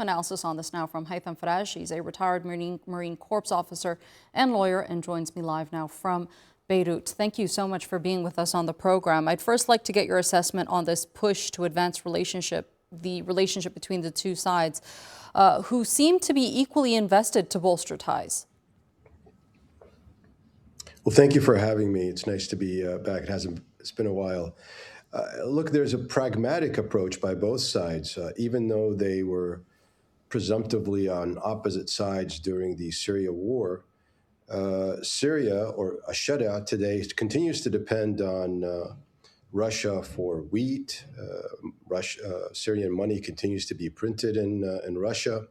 Analysis on this now from Haytham Faraj. He's a retired Marine Corps officer and lawyer and joins me live now from Beirut. Thank you so much for being with us on the program. I'd first like to get your assessment on this push to advance the relationship between the two sides, who seem to be equally invested to bolster ties. Well, thank you for having me. It's nice to be back. It's been a while. Look, there's a pragmatic approach by both sides, even though they were presumptively on opposite sides during the Syria war. Syria, or Alsharaa today, continues to depend on Russia for wheat. Syrian money continues to be printed in Russia.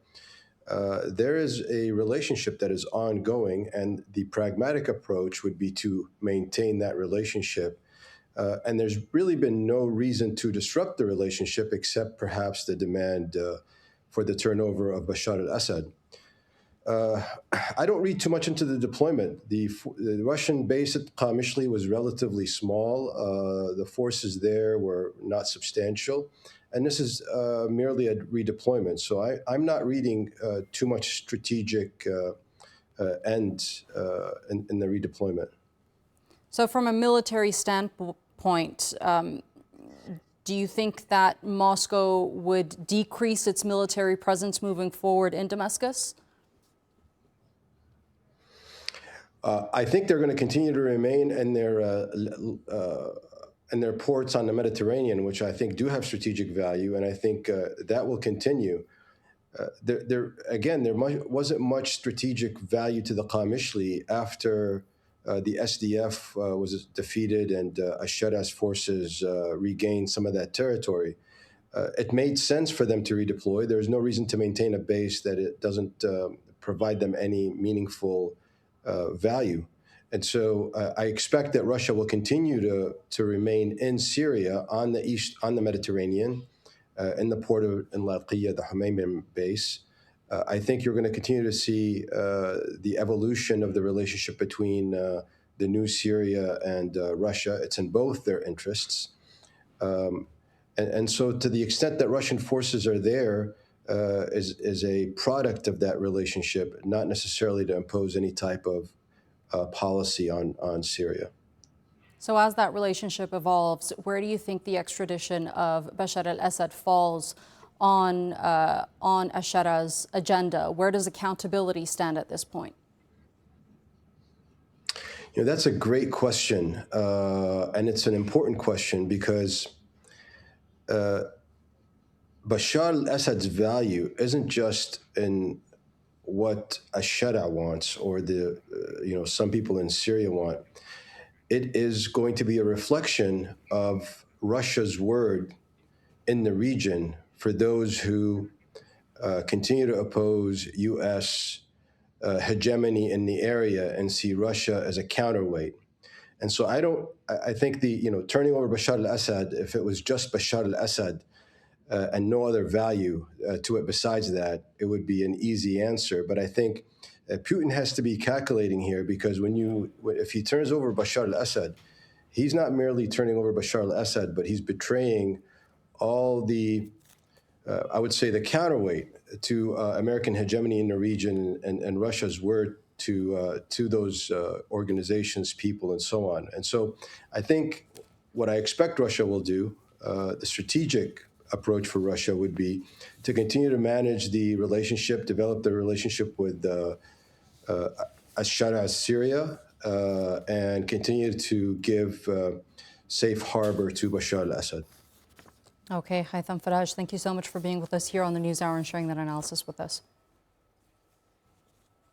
There is a relationship that is ongoing, and the pragmatic approach would be to maintain that relationship. And there's really been no reason to disrupt the relationship except perhaps the demand for the turnover of Bashar al-Assad. I don't read too much into the deployment. The Russian base at Qamishli was relatively small. The forces there were not substantial. And this is merely a redeployment. So I'm not reading too much strategic end in the redeployment. So from a military standpoint, do you think that Moscow would decrease its military presence moving forward in Damascus? I think they're going to continue to remain in their ports on the Mediterranean, which I think do have strategic value, and I think that will continue. There wasn't much strategic value to the Qamishli after the SDF was defeated and Asharaa's forces regained some of that territory. It made sense for them to redeploy. There's no reason to maintain a base that it doesn't provide them any meaningful value. And so I expect that Russia will continue to remain in Syria on the Mediterranean, in the port of Laqiya, the Humaymin base. I think you're going to continue to see the evolution of the relationship between the new Syria and Russia. It's in both their interests. And so to the extent that Russian forces are there is a product of that relationship, not necessarily to impose any type of policy on Syria. So as that relationship evolves, where do you think the extradition of Bashar al-Assad falls on Asharaa's agenda? Where does accountability stand at this point? That's a great question, and it's an important question because Bashar al-Assad's value isn't just in what Alsharaa wants or some people in Syria want. It is going to be a reflection of Russia's word in the region for those who continue to oppose U.S. Hegemony in the area and see Russia as a counterweight. And so I think turning over Bashar al-Assad, if it was just Bashar al-Assad and no other value to it besides that, it would be an easy answer. But I think Putin has to be calculating here, because if he turns over Bashar al-Assad, he's not merely turning over Bashar al-Assad, but he's betraying all the, I would say, the counterweight to American hegemony in the region and Russia's word to those organizations, people, and so on. And so I think what I expect Russia will do, the strategic approach for Russia would be to continue to manage the relationship, develop the relationship with Alsharaa, Syria, and continue to give safe harbor to Bashar al-Assad. Okay, Haytham Faraj, thank you so much for being with us here on the NewsHour and sharing that analysis with us.